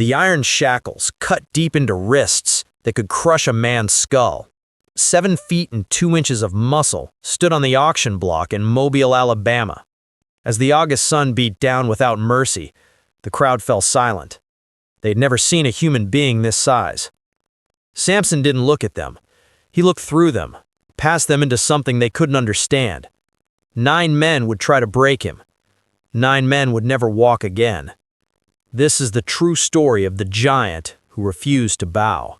The iron shackles, cut deep into wrists that could crush a man's skull. 7 feet and 2 inches of muscle stood on the auction block in Mobile, Alabama. As the August sun beat down without mercy, the crowd fell silent. They'd never seen a human being this size. Samson didn't look at them. He looked through them, past them into something they couldn't understand. 9 men would try to break him. 9 men would never walk again. This is the true story of the giant who refused to bow.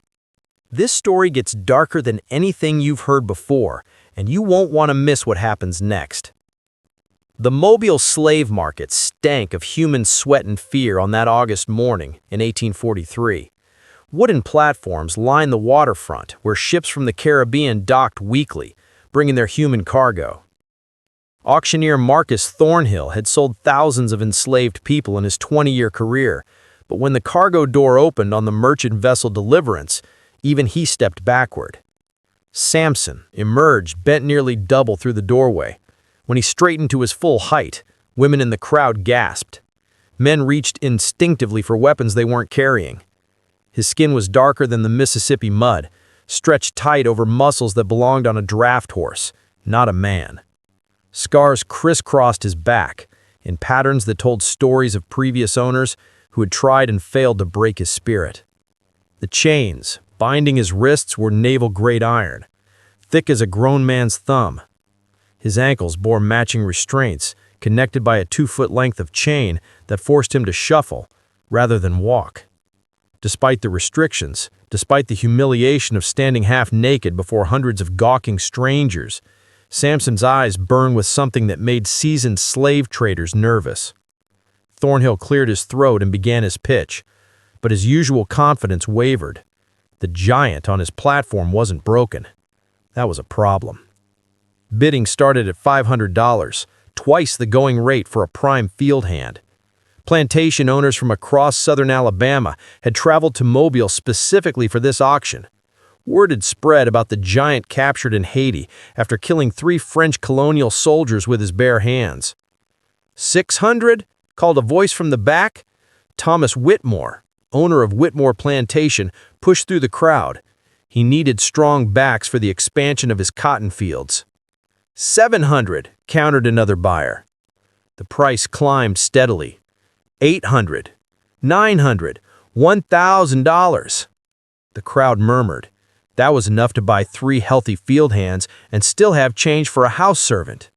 This story gets darker than anything you've heard before, and you won't want to miss what happens next. The Mobile slave market stank of human sweat and fear on that August morning in 1843. Wooden platforms lined the waterfront where ships from the Caribbean docked weekly, bringing their human cargo. Auctioneer Marcus Thornhill had sold thousands of enslaved people in his 20-year career, but when the cargo door opened on the merchant vessel Deliverance, even he stepped backward. Samson emerged bent nearly double through the doorway. When he straightened to his full height, women in the crowd gasped. Men reached instinctively for weapons they weren't carrying. His skin was darker than the Mississippi mud, stretched tight over muscles that belonged on a draft horse, not a man. Scars crisscrossed his back, in patterns that told stories of previous owners who had tried and failed to break his spirit. The chains binding his wrists were naval-grade iron, thick as a grown man's thumb. His ankles bore matching restraints, connected by a 2-foot length of chain that forced him to shuffle rather than walk. Despite the restrictions, despite the humiliation of standing half-naked before hundreds of gawking strangers, Samson's eyes burned with something that made seasoned slave traders nervous. Thornhill cleared his throat and began his pitch, but his usual confidence wavered. The giant on his platform wasn't broken. That was a problem. Bidding started at $500, twice the going rate for a prime field hand. Plantation owners from across southern Alabama had traveled to Mobile specifically for this auction. Word had spread about the giant captured in Haiti after killing 3 French colonial soldiers with his bare hands. 600? Called a voice from the back. Thomas Whitmore, owner of Whitmore Plantation, pushed through the crowd. He needed strong backs for the expansion of his cotton fields. 700, countered another buyer. The price climbed steadily. 800, 900, $1,000. The crowd murmured. That was enough to buy 3 healthy field hands and still have change for a house servant.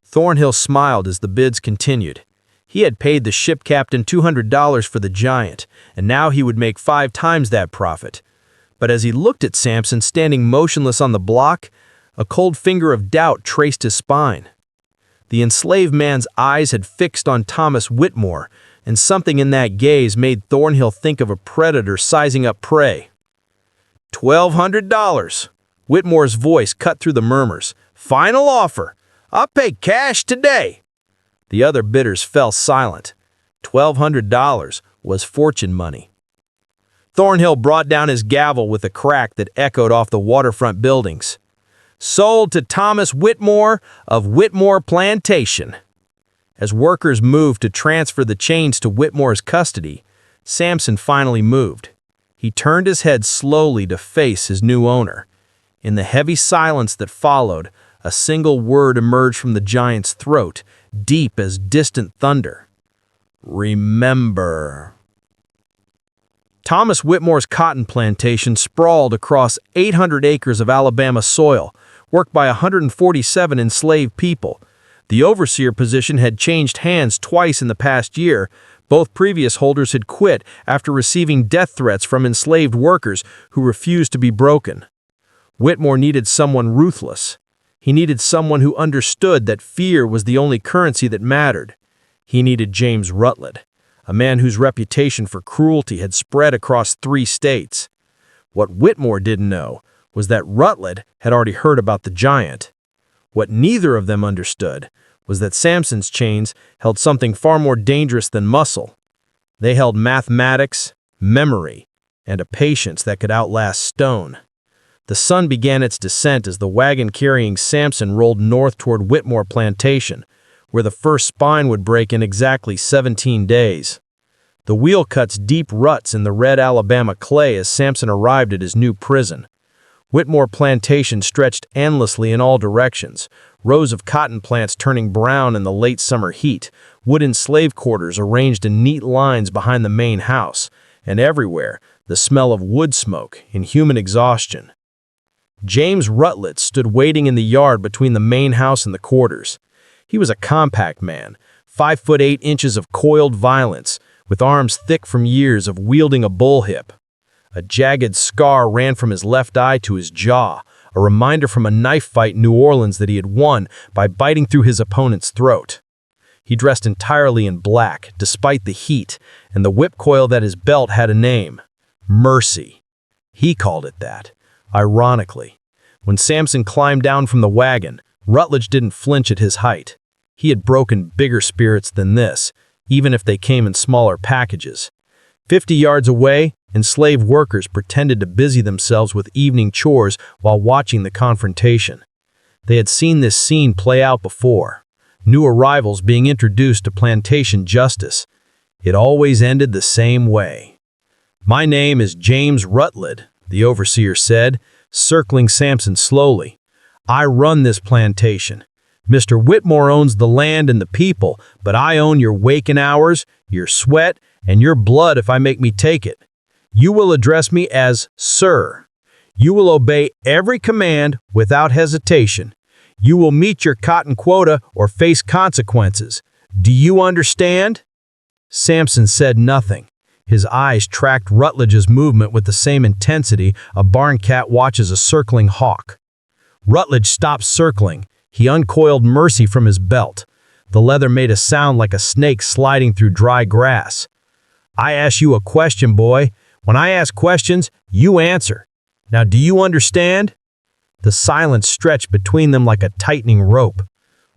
Thornhill smiled as the bids continued. He had paid the ship captain $200 for the giant, and now he would make 5 times that profit. But as he looked at Samson standing motionless on the block, a cold finger of doubt traced his spine. The enslaved man's eyes had fixed on Thomas Whitmore, and something in that gaze made Thornhill think of a predator sizing up prey. $1,200. Whitmore's voice cut through the murmurs. Final offer. I'll pay cash today. The other bidders fell silent. $1,200 was fortune money. Thornhill brought down his gavel with a crack that echoed off the waterfront buildings. Sold to Thomas Whitmore of Whitmore Plantation. As workers moved to transfer the chains to Whitmore's custody, Samson finally moved. He turned his head slowly to face his new owner. In the heavy silence that followed, a single word emerged from the giant's throat, deep as distant thunder. Remember. Thomas Whitmore's cotton plantation sprawled across 800 acres of Alabama soil, worked by 147 enslaved people. The overseer position had changed hands twice in the past year. Both previous holders had quit after receiving death threats from enslaved workers who refused to be broken. Whitmore needed someone ruthless. He needed someone who understood that fear was the only currency that mattered. He needed James Rutled, a man whose reputation for cruelty had spread across 3 states. What Whitmore didn't know was that Rutled had already heard about the giant. What neither of them understood was that Samson's chains held something far more dangerous than muscle. They held mathematics, memory, and a patience that could outlast stone. The sun began its descent as the wagon carrying Samson rolled north toward Whitmore Plantation, where the first spine would break in exactly 17 days. The wheel cuts deep ruts in the red Alabama clay as Samson arrived at his new prison. Whitmore Plantation stretched endlessly in all directions, rows of cotton plants turning brown in the late summer heat, wooden slave quarters arranged in neat lines behind the main house, and everywhere, the smell of wood smoke and human exhaustion. James Rutled stood waiting in the yard between the main house and the quarters. He was a compact man, 5'8" of coiled violence, with arms thick from years of wielding a bullwhip. A jagged scar ran from his left eye to his jaw, a reminder from a knife fight in New Orleans that he had won by biting through his opponent's throat. He dressed entirely in black, despite the heat, and the whip coil at his belt had a name: Mercy. He called it that. Ironically, when Samson climbed down from the wagon, Rutledge didn't flinch at his height. He had broken bigger spirits than this, even if they came in smaller packages. 50 yards away, enslaved workers pretended to busy themselves with evening chores while watching the confrontation. They had seen this scene play out before. New arrivals being introduced to plantation justice. It always ended the same way. "My name is James Rutled," the overseer said, circling Samson slowly. "I run this plantation. Mr. Whitmore owns the land and the people, but I own your waking hours, your sweat, and your blood if I make me take it. You will address me as Sir. You will obey every command without hesitation. You will meet your cotton quota or face consequences. Do you understand?" Samson said nothing. His eyes tracked Rutledge's movement with the same intensity a barn cat watches a circling hawk. Rutledge stopped circling. He uncoiled Mercy from his belt. The leather made a sound like a snake sliding through dry grass. "I ask you a question, boy. When I ask questions, you answer. Now, do you understand?" The silence stretched between them like a tightening rope.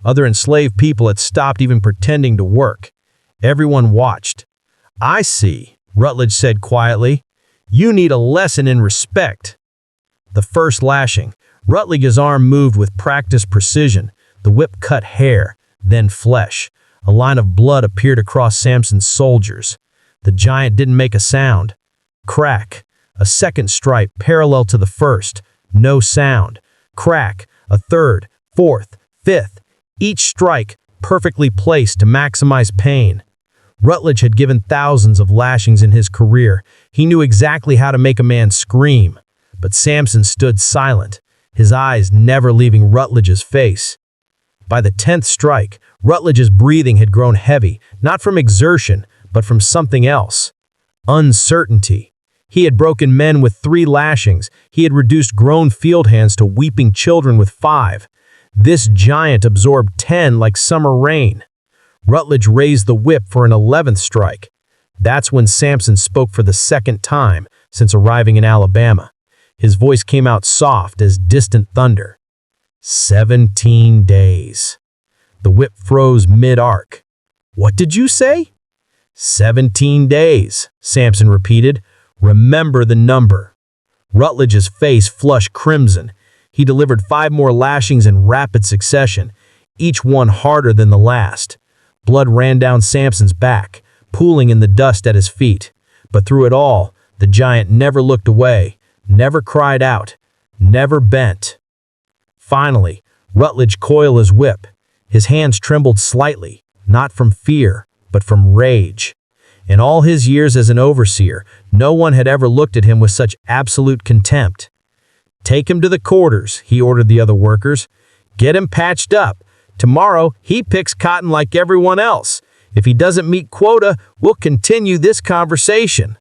Other enslaved people had stopped even pretending to work. Everyone watched. "I see," Rutledge said quietly. "You need a lesson in respect." The first lashing. Rutledge's arm moved with practiced precision. The whip cut hair, then flesh. A line of blood appeared across Samson's shoulders. The giant didn't make a sound. Crack. A second stripe parallel to the first. No sound. Crack. A third, fourth, fifth. Each strike perfectly placed to maximize pain. Rutledge had given thousands of lashings in his career. He knew exactly how to make a man scream. But Samson stood silent, his eyes never leaving Rutledge's face. By the 10th strike, Rutledge's breathing had grown heavy, not from exertion, but from something else. Uncertainty. He had broken men with 3 lashings. He had reduced grown field hands to weeping children with 5. This giant absorbed 10 like summer rain. Rutledge raised the whip for an 11th strike. That's when Samson spoke for the second time since arriving in Alabama. His voice came out soft as distant thunder. 17 days. The whip froze mid-arc. "What did you say?" 17 days, Samson repeated. "Remember the number." Rutledge's face flushed crimson. He delivered 5 more lashings in rapid succession, each one harder than the last. Blood ran down Samson's back, pooling in the dust at his feet. But through it all, the giant never looked away, never cried out, never bent. Finally, Rutledge coiled his whip. His hands trembled slightly, not from fear, but from rage. In all his years as an overseer, no one had ever looked at him with such absolute contempt. "Take him to the quarters," he ordered the other workers. "Get him patched up. Tomorrow, he picks cotton like everyone else. If he doesn't meet quota, we'll continue this conversation."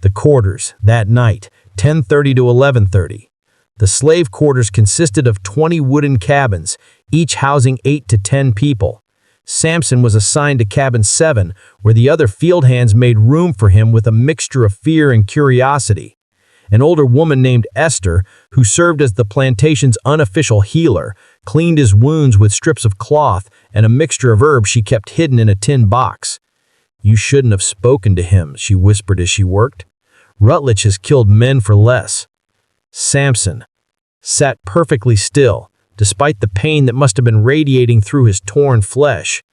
The quarters, that night, 10:30 to 11:30. The slave quarters consisted of 20 wooden cabins, each housing 8 to 10 people. Samson was assigned to cabin 7, where the other field hands made room for him with a mixture of fear and curiosity. An older woman named Esther, who served as the plantation's unofficial healer, cleaned his wounds with strips of cloth and a mixture of herbs she kept hidden in a tin box. "You shouldn't have spoken to him," she whispered as she worked. "Rutledge has killed men for less." Samson sat perfectly still, despite the pain that must have been radiating through his torn flesh.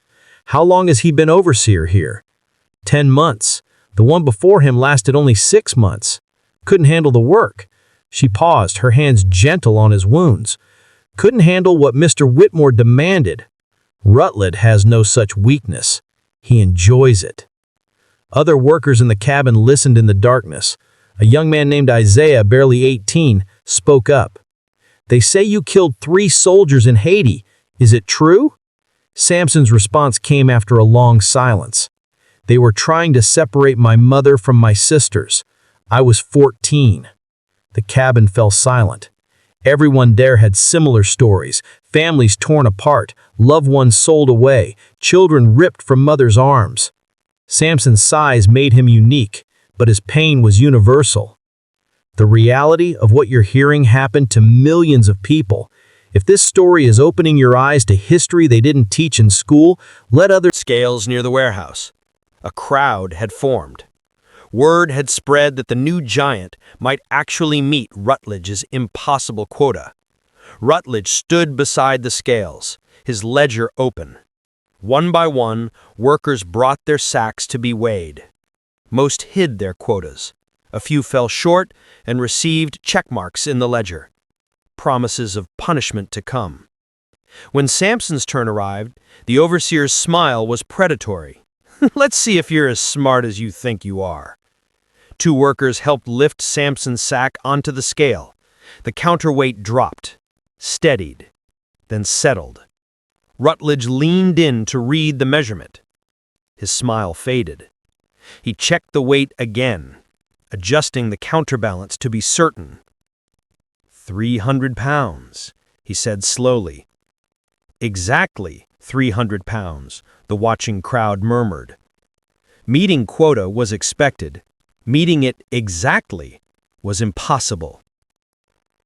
How long has he been overseer here? 10 months. The one before him lasted only 6 months. Couldn't handle the work. She paused, her hands gentle on his wounds. Couldn't handle what Mr. Whitmore demanded. Rutled has no such weakness. He enjoys it. Other workers in the cabin listened in the darkness. A young man named Isaiah, barely 18, spoke up. "They say you killed 3 soldiers in Haiti. Is it true?" Samson's response came after a long silence. "They were trying to separate my mother from my sisters. I was 14. The cabin fell silent. Everyone there had similar stories. Families torn apart, loved ones sold away, children ripped from mother's arms. Samson's size made him unique, but his pain was universal. The reality of what you're hearing happened to millions of people. If this story is opening your eyes to history they didn't teach in school, let others... Scales near the warehouse. A crowd had formed. Word had spread that the new giant might actually meet Rutledge's impossible quota. Rutledge stood beside the scales, his ledger open. One by one, workers brought their sacks to be weighed. Most hid their quotas. A few fell short and received check marks in the ledger, promises of punishment to come. When Samson's turn arrived, the overseer's smile was predatory. "Let's see if you're as smart as you think you are." 2 workers helped lift Samson's sack onto the scale. The counterweight dropped, steadied, then settled. Rutledge leaned in to read the measurement. His smile faded. He checked the weight again, adjusting the counterbalance to be certain. 300 pounds, he said slowly. Exactly 300 pounds, the watching crowd murmured. Meeting quota was expected. Meeting it exactly was impossible.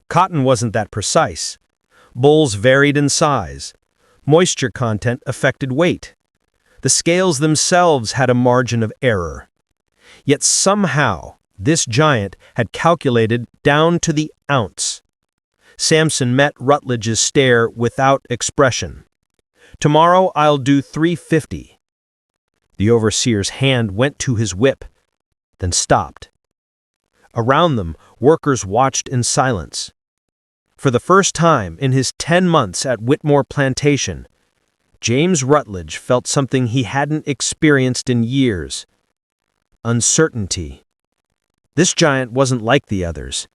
Cotton wasn't that precise. Bulls varied in size. Moisture content affected weight. The scales themselves had a margin of error. Yet somehow, this giant had calculated down to the ounce. Samson met Rutledge's stare without expression. "Tomorrow I'll do 350. The overseer's hand went to his whip, then stopped. Around them, workers watched in silence. For the first time in his 10 months at Whitmore Plantation, James Rutledge felt something he hadn't experienced in years. Uncertainty. This giant wasn't like the others.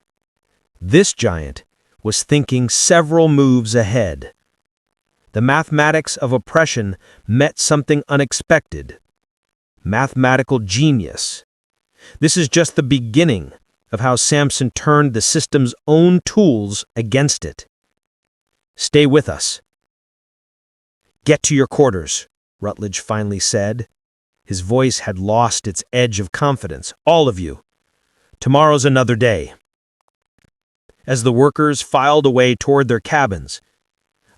This giant was thinking several moves ahead. The mathematics of oppression met something unexpected. Mathematical genius. This is just the beginning of how Samson turned the system's own tools against it. "Stay with us." "Get to your quarters," Rutledge finally said. His voice had lost its edge of confidence. "All of you. Tomorrow's another day." As the workers filed away toward their cabins,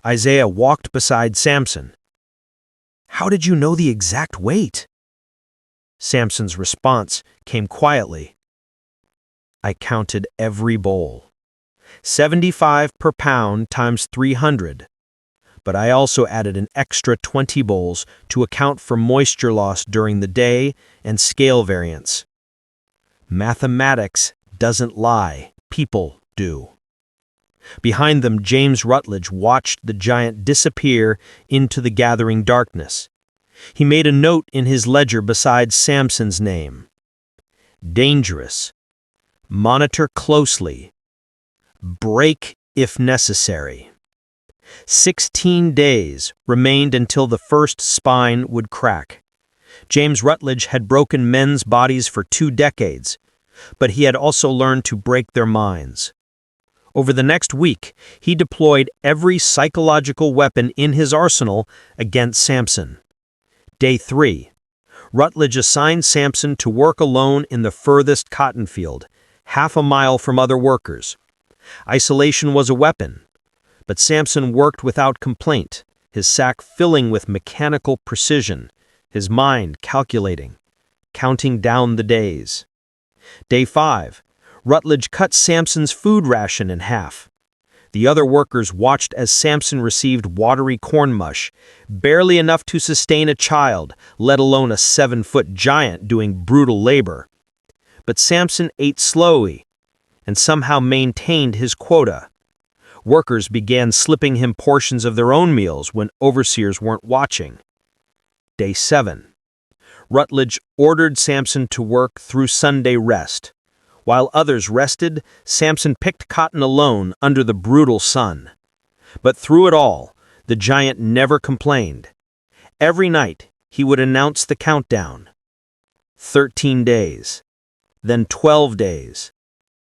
Isaiah walked beside Samson. "How did you know the exact weight?" Samson's response came quietly. "I counted every bowl. 75 per pound times 300. But I also added an extra 20 bowls to account for moisture loss during the day and scale variance. Mathematics doesn't lie, people do." Behind them, James Rutledge watched the giant disappear into the gathering darkness. He made a note in his ledger beside Samson's name. Dangerous. Monitor closely. Break if necessary. 16 days remained until the first spine would crack. James Rutledge had broken men's bodies for 2 decades, but he had also learned to break their minds. Over the next week, he deployed every psychological weapon in his arsenal against Samson. Day 3. Rutledge assigned Samson to work alone in the furthest cotton field, half a mile from other workers. Isolation was a weapon, but Samson worked without complaint, his sack filling with mechanical precision, his mind calculating, counting down the days. Day 5. Rutledge cut Samson's food ration in half. The other workers watched as Samson received watery corn mush, barely enough to sustain a child, let alone a 7-foot giant doing brutal labor. But Samson ate slowly and somehow maintained his quota. Workers began slipping him portions of their own meals when overseers weren't watching. Day 7. Rutledge ordered Samson to work through Sunday rest. While others rested, Samson picked cotton alone under the brutal sun. But through it all, the giant never complained. Every night, he would announce the countdown. 13 days, then 12 days,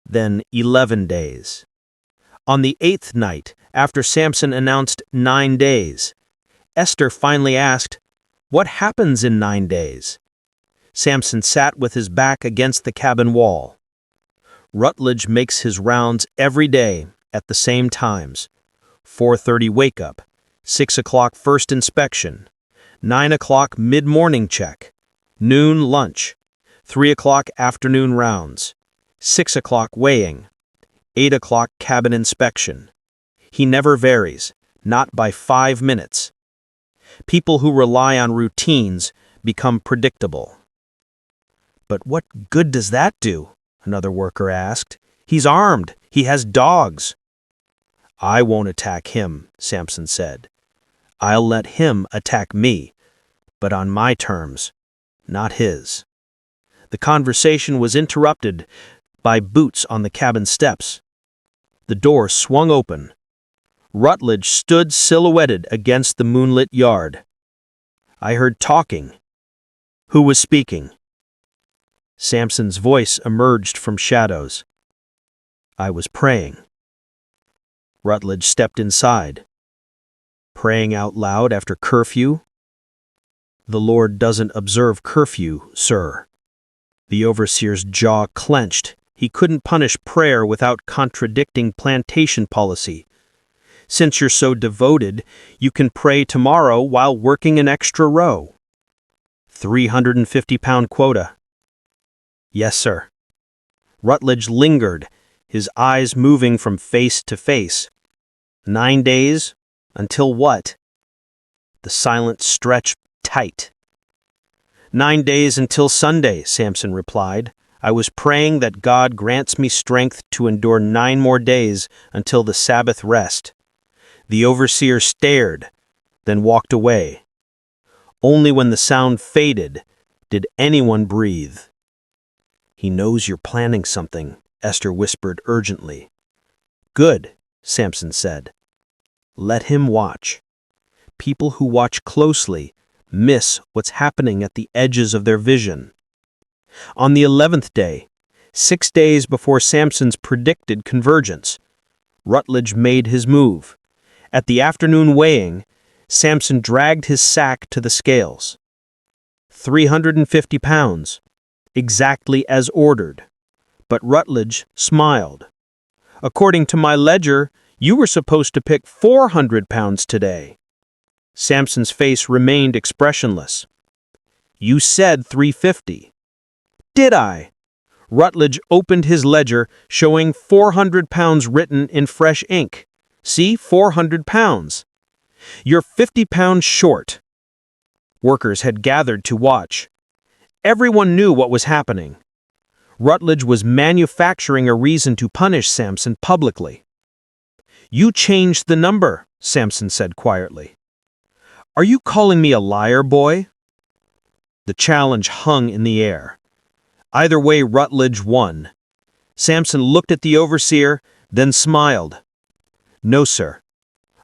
then 11 days. On the 8th night, after Samson announced 9 days, Esther finally asked, "What happens in 9 days?" Samson sat with his back against the cabin wall. Rutledge makes his rounds every day at the same times. 4:30 wake-up, 6 o'clock first inspection, 9 o'clock mid-morning check, noon lunch, 3 o'clock afternoon rounds, 6 o'clock weighing, 8 o'clock cabin inspection. He never varies, not by 5 minutes. People who rely on routines become predictable. "But what good does that do?" another worker asked. "He's armed. He has dogs." "I won't attack him," Samson said. "I'll let him attack me, but on my terms, not his." The conversation was interrupted by boots on the cabin steps. The door swung open. Rutledge stood silhouetted against the moonlit yard. "I heard talking." "Who was speaking?" Samson's voice emerged from shadows. "I was praying." Rutledge stepped inside. "Praying out loud after curfew?" "The Lord doesn't observe curfew, sir." The overseer's jaw clenched. He couldn't punish prayer without contradicting plantation policy. "Since you're so devoted, you can pray tomorrow while working an extra row." 350-pound quota. "Yes, sir." Rutledge lingered, his eyes moving from face to face. 9 days? Until what? The silence stretched tight. 9 days until Sunday, Samson replied. "I was praying that God grants me strength to endure 9 more days until the Sabbath rest." The overseer stared, then walked away. Only when the sound faded did anyone breathe. "He knows you're planning something," Esther whispered urgently. "Good," Samson said. "Let him watch." People who watch closely miss what's happening at the edges of their vision. On the 11th day, 6 days before Samson's predicted convergence, Rutledge made his move. At the afternoon weighing, Samson dragged his sack to the scales. 350 pounds, exactly as ordered. But Rutledge smiled. "According to my ledger, you were supposed to pick 400 pounds today." Samson's face remained expressionless. "You said 350. "Did I?" Rutledge opened his ledger, showing 400 pounds written in fresh ink. "See, 400 pounds. "You're 50 pounds short." Workers had gathered to watch. Everyone knew what was happening. Rutledge was manufacturing a reason to punish Samson publicly. "You changed the number," Samson said quietly. "Are you calling me a liar, boy?" The challenge hung in the air. Either way, Rutledge won. Samson looked at the overseer, then smiled. "No, sir.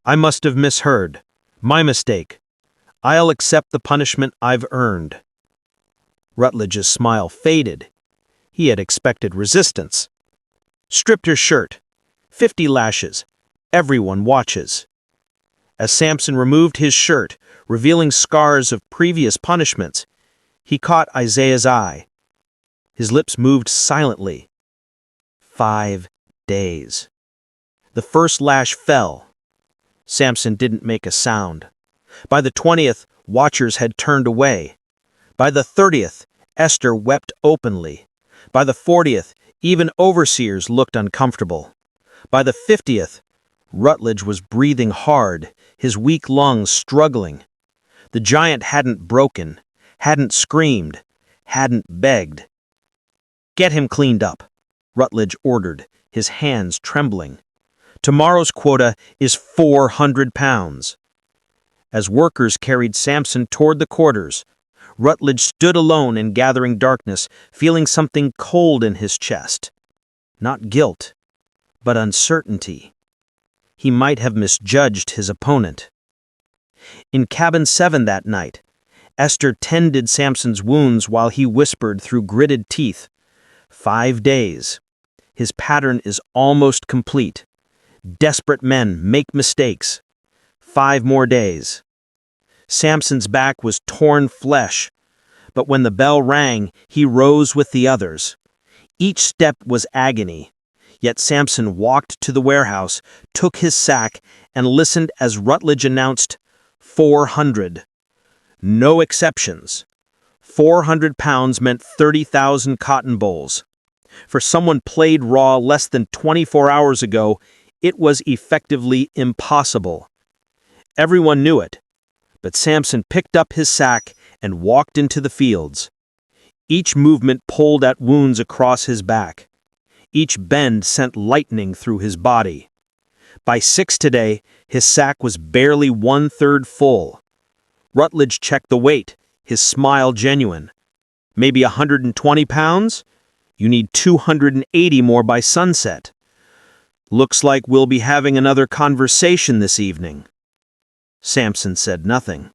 I must have misheard. My mistake. I'll accept the punishment I've earned." Rutledge's smile faded. He had expected resistance. "Strip your shirt. 50 lashes. Everyone watches." As Samson removed his shirt, revealing scars of previous punishments, he caught Isaiah's eye. His lips moved silently. 5 days. The first lash fell. Samson didn't make a sound. By the 20th, watchers had turned away. By the 30th, Esther wept openly. By the 40th, even overseers looked uncomfortable. By the 50th, Rutledge was breathing hard, his weak lungs struggling. The giant hadn't broken, hadn't screamed, hadn't begged. "Get him cleaned up," Rutledge ordered, his hands trembling. "Tomorrow's quota is 400 pounds. As workers carried Samson toward the quarters, Rutledge stood alone in gathering darkness, feeling something cold in his chest. Not guilt, but uncertainty. He might have misjudged his opponent. In cabin 7 that night, Esther tended Samson's wounds while he whispered through gritted teeth, "5 days. His pattern is almost complete. Desperate men make mistakes. 5 more days." Samson's back was torn flesh, but when the bell rang, he rose with the others. Each step was agony, yet Samson walked to the warehouse, took his sack, and listened as Rutledge announced, 400. No exceptions. 400 pounds meant 30,000 cotton bolls. For someone played raw less than 24 hours ago, it was effectively impossible. Everyone knew it, but Samson picked up his sack and walked into the fields. Each movement pulled at wounds across his back. Each bend sent lightning through his body. By 6 today, his sack was barely 1/3 full. Rutledge checked the weight, his smile genuine. "Maybe 120 pounds? You need 280 more by sunset. Looks like we'll be having another conversation this evening." Samson said nothing.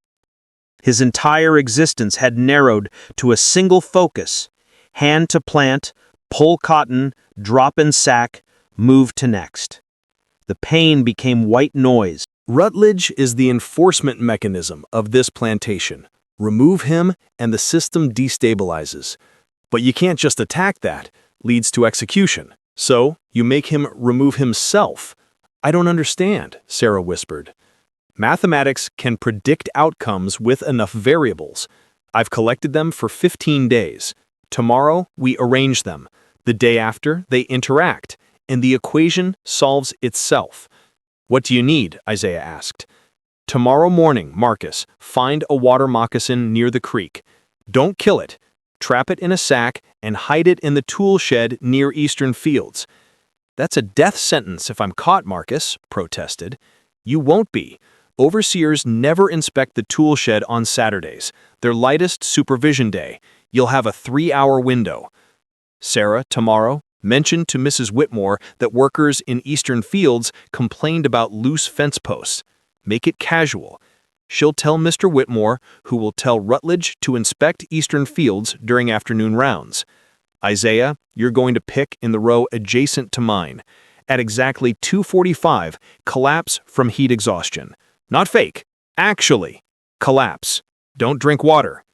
His entire existence had narrowed to a single focus: hand to plant, pull cotton, drop in sack, move to next. The pain became white noise. Rutledge is the enforcement mechanism of this plantation. Remove him and the system destabilizes. But you can't just attack that, leads to execution. So, you make him remove himself. "I don't understand," Sarah whispered. "Mathematics can predict outcomes with enough variables. I've collected them for 15 days. Tomorrow, we arrange them. The day after, they interact, and the equation solves itself." "What do you need?" Isaiah asked. "Tomorrow morning, Marcus, find a water moccasin near the creek. Don't kill it. Trap it in a sack and hide it in the tool shed near Eastern Fields." "That's a death sentence if I'm caught," Marcus protested. "You won't be. Overseers never inspect the tool shed on Saturdays, their lightest supervision day. You'll have a 3-hour window." Sarah, tomorrow, mentioned to Mrs. Whitmore that workers in Eastern Fields complained about loose fence posts. "Make it casual." She'll tell Mr. Whitmore, who will tell Rutledge to inspect Eastern Fields during afternoon rounds. "Isaiah, you're going to pick in the row adjacent to mine. At exactly 2:45, collapse from heat exhaustion. Not fake, actually. Collapse. Don't drink water."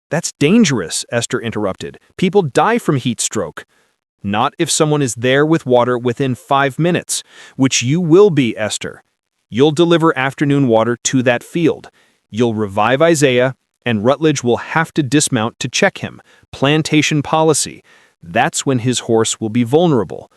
"That's dangerous," Esther interrupted. "People die from heat stroke." "Not if someone is there with water within 5 minutes, which you will be, Esther. You'll deliver afternoon water to that field. You'll revive Isaiah, and Rutledge will have to dismount to check him. Plantation policy. That's when his horse will be vulnerable."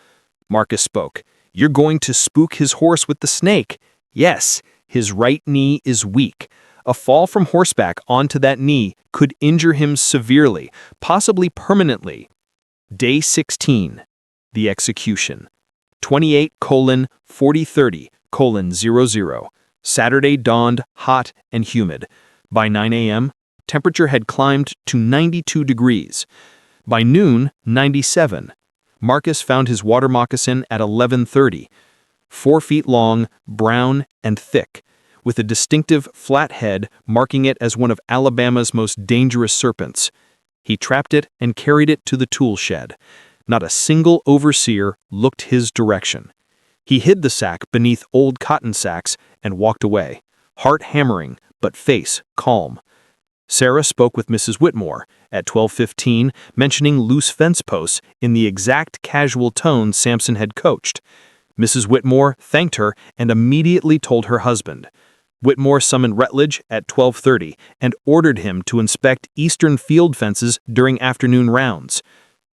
Marcus spoke. "You're going to spook his horse with the snake." "Yes, his right knee is weak. A fall from horseback onto that knee could injure him severely, possibly permanently." Day 16. The execution. 28:40:30:00. Saturday dawned hot and humid. By 9 a.m., temperature had climbed to 92 degrees. By noon, 97. Marcus found his water moccasin at 11:30. 4 feet long, brown, and thick, with a distinctive flat head marking it as one of Alabama's most dangerous serpents. He trapped it and carried it to the tool shed. Not a single overseer looked his direction. He hid the sack beneath old cotton sacks and walked away, heart hammering but face calm. Sarah spoke with Mrs. Whitmore at 12:15, mentioning loose fence posts in the exact casual tone Samson had coached. Mrs. Whitmore thanked her and immediately told her husband. Whitmore summoned Rutledge at 12:30 and ordered him to inspect eastern field fences during afternoon rounds.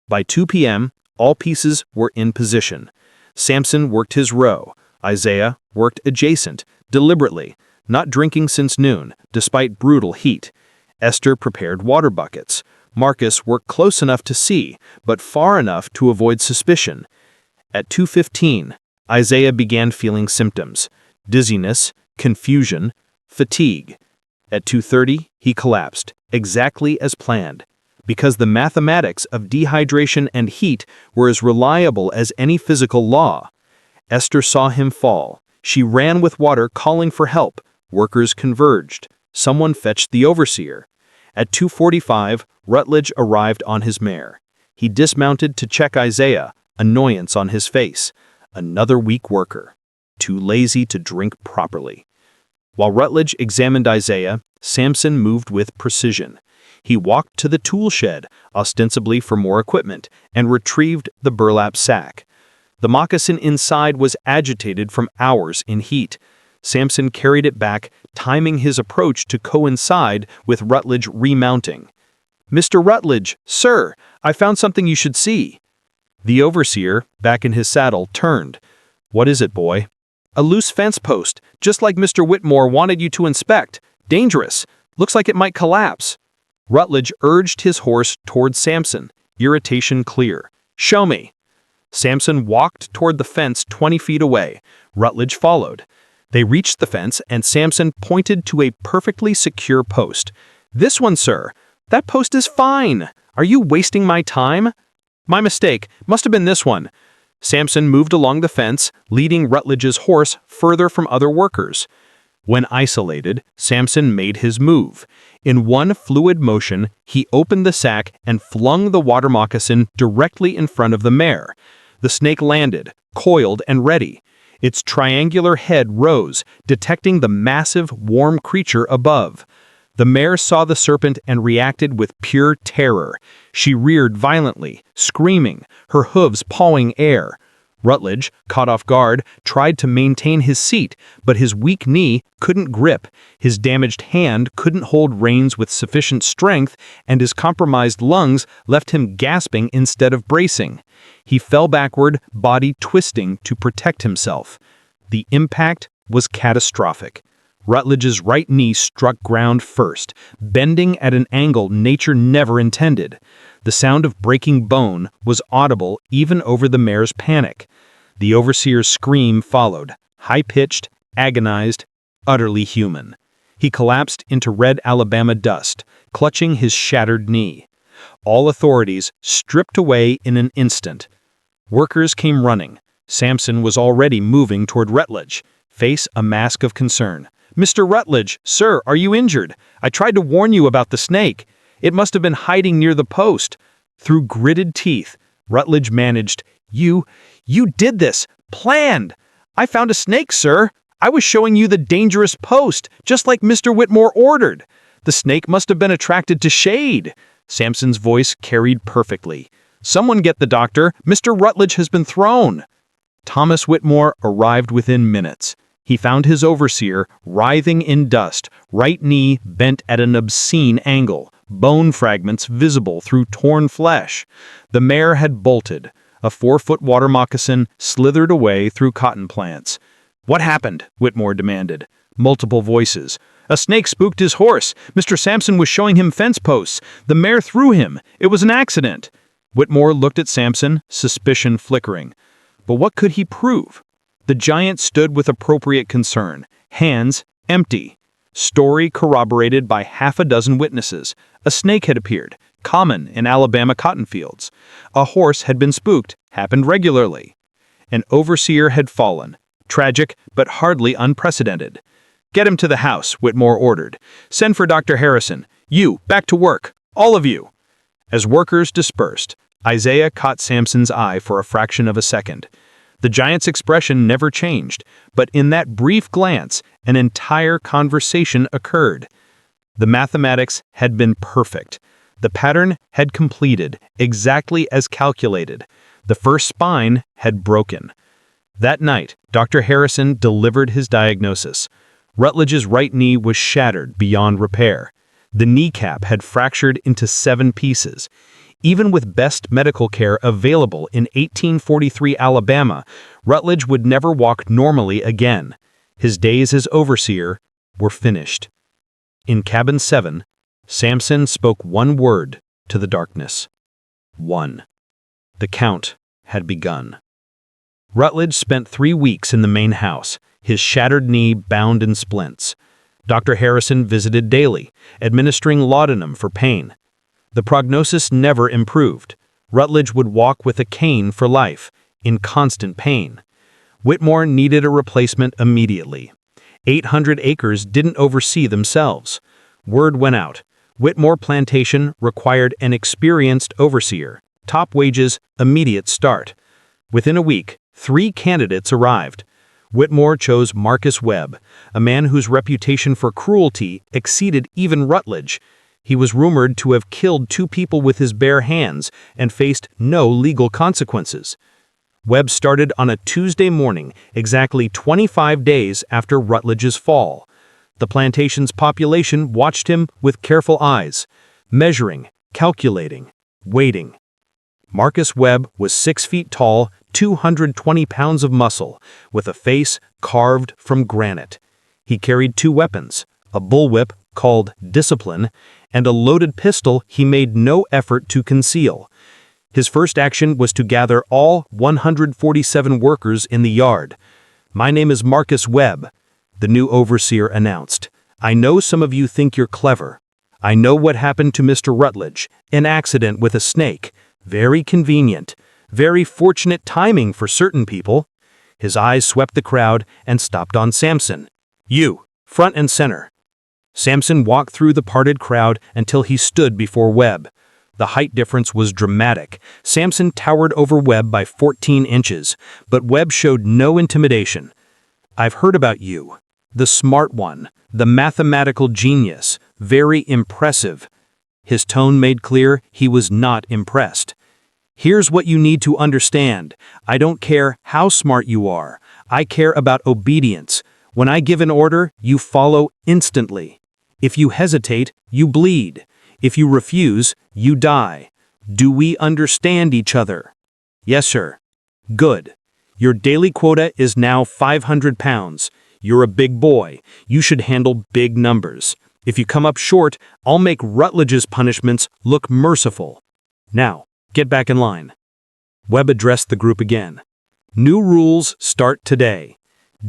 By 2 p.m., all pieces were in position. Samson worked his row, Isaiah worked adjacent, deliberately, not drinking since noon, despite brutal heat. Esther prepared water buckets. Marcus worked close enough to see, but far enough to avoid suspicion. At 2:15, Isaiah began feeling symptoms: dizziness, confusion, fatigue. At 2:30, he collapsed, exactly as planned, because the mathematics of dehydration and heat were as reliable as any physical law. Esther saw him fall. She ran with water, calling for help. Workers converged. Someone fetched the overseer. At 2:45, Rutled arrived on his mare. He dismounted to check Isaiah, annoyance on his face. Another weak worker, too lazy to drink properly. While Rutled examined Isaiah, Samson moved with precision. He walked to the tool shed, ostensibly for more equipment, and retrieved the burlap sack. The moccasin inside was agitated from hours in heat. Samson carried it back, timing his approach to coincide with Rutled remounting. "Mr. Rutled, sir, I found something you should see." The overseer, back in his saddle, turned. "What is it, boy?" "A loose fence post, just like Mr. Whitmore wanted you to inspect. Dangerous. Looks like it might collapse." Rutled urged his horse toward Samson, irritation clear. "Show me." Samson walked toward the fence 20 feet away. Rutled followed. They reached the fence, and Samson pointed to a perfectly secure post. "This one, sir. That post is fine. Are you wasting my time?" "My mistake. Must have been this one." Samson moved along the fence, leading Rutledge's horse further from other workers. When isolated, Samson made his move. In one fluid motion, he opened the sack and flung the water moccasin directly in front of the mare. The snake landed, coiled and ready. Its triangular head rose, detecting the massive, warm creature above. The mare saw the serpent and reacted with pure terror. She reared violently, screaming, her hooves pawing air. Rutled, caught off guard, tried to maintain his seat, but his weak knee couldn't grip, his damaged hand couldn't hold reins with sufficient strength, and his compromised lungs left him gasping instead of bracing. He fell backward, body twisting to protect himself. The impact was catastrophic. Rutledge's right knee struck ground first, bending at an angle nature never intended. The sound of breaking bone was audible even over the mare's panic. The overseer's scream followed, high-pitched, agonized, utterly human. He collapsed into red Alabama dust, clutching his shattered knee. All authorities stripped away in an instant. Workers came running. Samson was already moving toward Rutledge, face a mask of concern. "Mr. Rutledge, sir, are you injured? I tried to warn you about the snake. It must have been hiding near the post." Through gritted teeth, Rutledge managed, You did this! Planned! I found a snake, sir! I was showing you the dangerous post, just like Mr. Whitmore ordered. The snake must have been attracted to shade." Samson's voice carried perfectly. "Someone get the doctor! Mr. Rutledge has been thrown!" Thomas Whitmore arrived within minutes. He found his overseer writhing in dust, right knee bent at an obscene angle, bone fragments visible through torn flesh. The mare had bolted. A 4-foot water moccasin slithered away through cotton plants. "What happened?" Whitmore demanded. Multiple voices. "A snake spooked his horse. Mr. Samson was showing him fence posts. The mare threw him. It was an accident." Whitmore looked at Samson, suspicion flickering. But what could he prove? The giant stood with appropriate concern, hands empty. Story corroborated by half a dozen witnesses. A snake had appeared, common in Alabama cotton fields. A horse had been spooked, happened regularly. An overseer had fallen, tragic but hardly unprecedented. "Get him to the house," Whitmore ordered. "Send for Dr. Harrison. You, back to work. All of you." As workers dispersed, Isaiah caught Samson's eye for a fraction of a second. The giant's expression never changed, but in that brief glance, an entire conversation occurred. The mathematics had been perfect. The pattern had completed, exactly as calculated. The first spine had broken. That night, Dr. Harrison delivered his diagnosis. Rutledge's right knee was shattered beyond repair. The kneecap had fractured into 7 pieces. Even with best medical care available in 1843 Alabama, Rutledge would never walk normally again. His days as overseer were finished. In cabin 7, Samson spoke one word to the darkness. 1. The count had begun. Rutledge spent 3 weeks in the main house, his shattered knee bound in splints. Dr. Harrison visited daily, administering laudanum for pain. The prognosis never improved. Rutledge would walk with a cane for life, in constant pain. Whitmore needed a replacement immediately. 800 acres didn't oversee themselves. Word went out. Whitmore Plantation required an experienced overseer. Top wages, immediate start. Within a week, 3 candidates arrived. Whitmore chose Marcus Webb, a man whose reputation for cruelty exceeded even Rutledge. He was rumored to have killed 2 people with his bare hands and faced no legal consequences. Webb started on a Tuesday morning, exactly 25 days after Rutledge's fall. The plantation's population watched him with careful eyes, measuring, calculating, waiting. Marcus Webb was 6 feet tall, 220 pounds of muscle, with a face carved from granite. He carried 2 weapons, a bullwhip called Discipline, and a loaded pistol he made no effort to conceal. His first action was to gather all 147 workers in the yard. "My name is Marcus Webb," the new overseer announced. "I know some of you think you're clever. I know what happened to Mr. Rutledge, an accident with a snake. Very convenient. Very fortunate timing for certain people." His eyes swept the crowd and stopped on Samson. "You, front and center." Samson walked through the parted crowd until he stood before Webb. The height difference was dramatic. Samson towered over Webb by 14 inches, but Webb showed no intimidation. "I've heard about you. The smart one, the mathematical genius, very impressive." His tone made clear he was not impressed. "Here's what you need to understand. I don't care how smart you are. I care about obedience. When I give an order, you follow instantly. If you hesitate, you bleed. If you refuse, you die. Do we understand each other?" "Yes, sir." "Good. Your daily quota is now 500 pounds. You're a big boy. You should handle big numbers. If you come up short, I'll make Rutledge's punishments look merciful. Now, get back in line." Webb addressed the group again. "New rules start today.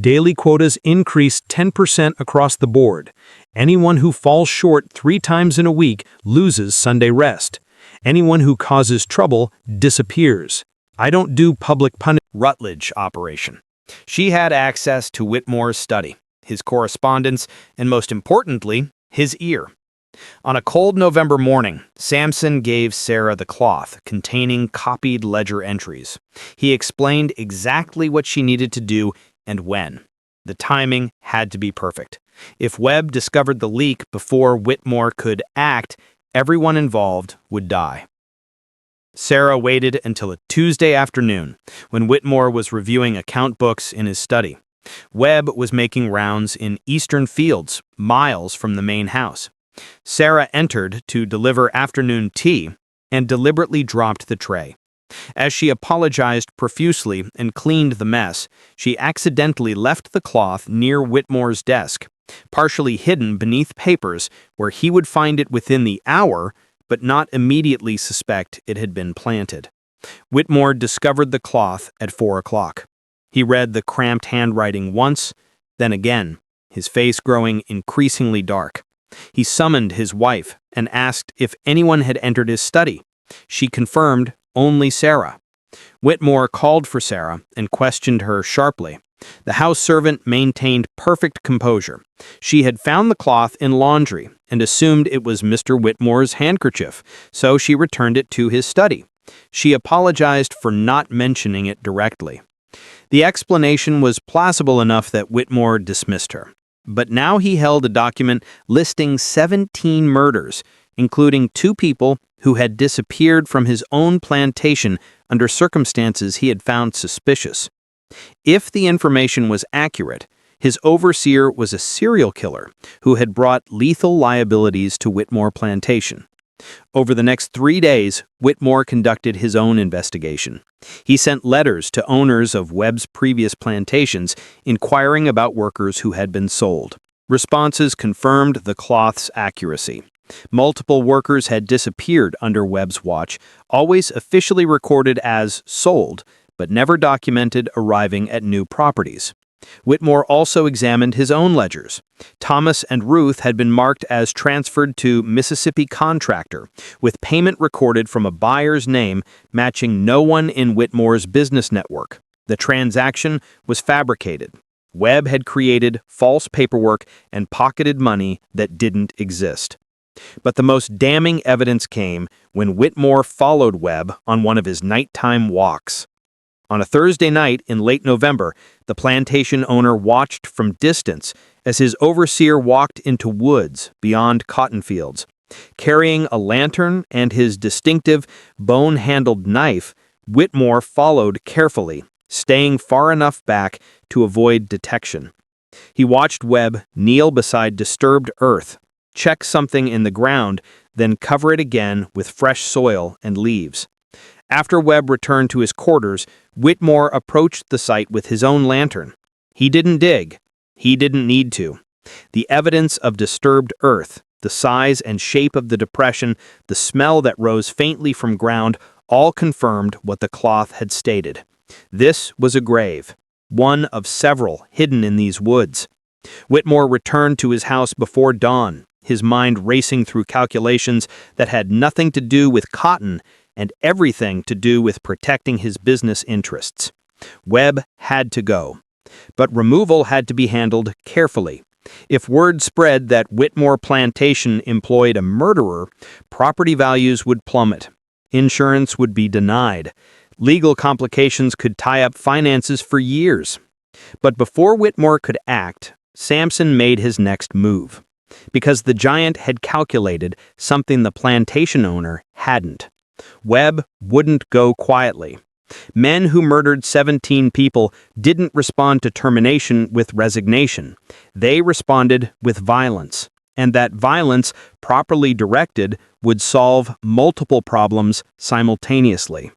Daily quotas increase 10% across the board. Anyone who falls short 3 times in a week loses Sunday rest. Anyone who causes trouble disappears. I don't do public punishment." Rutledge operation. She had access to Whitmore's study, his correspondence, and most importantly, his ear. On a cold November morning, Samson gave Sarah the cloth containing copied ledger entries. He explained exactly what she needed to do and when. The timing had to be perfect. If Webb discovered the leak before Whitmore could act, everyone involved would die. Sarah waited until a Tuesday afternoon, when Whitmore was reviewing account books in his study. Webb was making rounds in eastern fields, miles from the main house. Sarah entered to deliver afternoon tea and deliberately dropped the tray. As she apologized profusely and cleaned the mess, she accidentally left the cloth near Whitmore's desk, partially hidden beneath papers where he would find it within the hour, but not immediately suspect it had been planted. Whitmore discovered the cloth at 4 o'clock. He read the cramped handwriting once, then again, his face growing increasingly dark. He summoned his wife and asked if anyone had entered his study. She confirmed only Sarah. Whitmore called for Sarah and questioned her sharply. The house servant maintained perfect composure. She had found the cloth in laundry and assumed it was Mr. Whitmore's handkerchief, so she returned it to his study. She apologized for not mentioning it directly. The explanation was plausible enough that Whitmore dismissed her. But now he held a document listing 17 murders, including 2 people who had disappeared from his own plantation under circumstances he had found suspicious. If the information was accurate, his overseer was a serial killer who had brought lethal liabilities to Whitmore Plantation. Over the next 3 days, Whitmore conducted his own investigation. He sent letters to owners of Webb's previous plantations inquiring about workers who had been sold. Responses confirmed the cloth's accuracy. Multiple workers had disappeared under Webb's watch, always officially recorded as sold, but never documented arriving at new properties. Whitmore also examined his own ledgers. Thomas and Ruth had been marked as transferred to Mississippi Contractor, with payment recorded from a buyer's name matching no one in Whitmore's business network. The transaction was fabricated. Webb had created false paperwork and pocketed money that didn't exist. But the most damning evidence came when Whitmore followed Webb on one of his nighttime walks. On a Thursday night in late November, the plantation owner watched from distance as his overseer walked into woods beyond cotton fields. Carrying a lantern and his distinctive bone-handled knife, Whitmore followed carefully, staying far enough back to avoid detection. He watched Webb kneel beside disturbed earth, check something in the ground, then cover it again with fresh soil and leaves. After Webb returned to his quarters, Whitmore approached the site with his own lantern. He didn't dig. He didn't need to. The evidence of disturbed earth, the size and shape of the depression, the smell that rose faintly from ground, all confirmed what the cloth had stated. This was a grave, one of several hidden in these woods. Whitmore returned to his house before dawn, his mind racing through calculations that had nothing to do with cotton and everything to do with protecting his business interests. Webb had to go, but removal had to be handled carefully. If word spread that Whitmore Plantation employed a murderer, property values would plummet. Insurance would be denied. Legal complications could tie up finances for years. But before Whitmore could act, Samson made his next move, because the giant had calculated something the plantation owner hadn't. Webb wouldn't go quietly. Men who murdered 17 people didn't respond to termination with resignation. They responded with violence, and that violence, properly directed, would solve multiple problems simultaneously.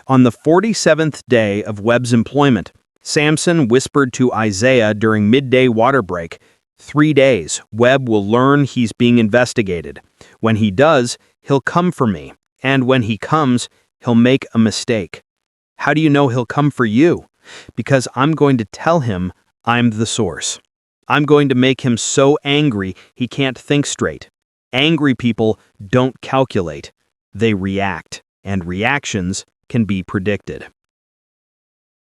On the 47th day of Webb's employment, Samson whispered to Isaiah during midday water break, 3 days, Webb will learn he's being investigated. When he does, he'll come for me. And when he comes, he'll make a mistake. How do you know he'll come for you? Because I'm going to tell him I'm the source. I'm going to make him so angry he can't think straight. Angry people don't calculate. They react, and reactions can be predicted.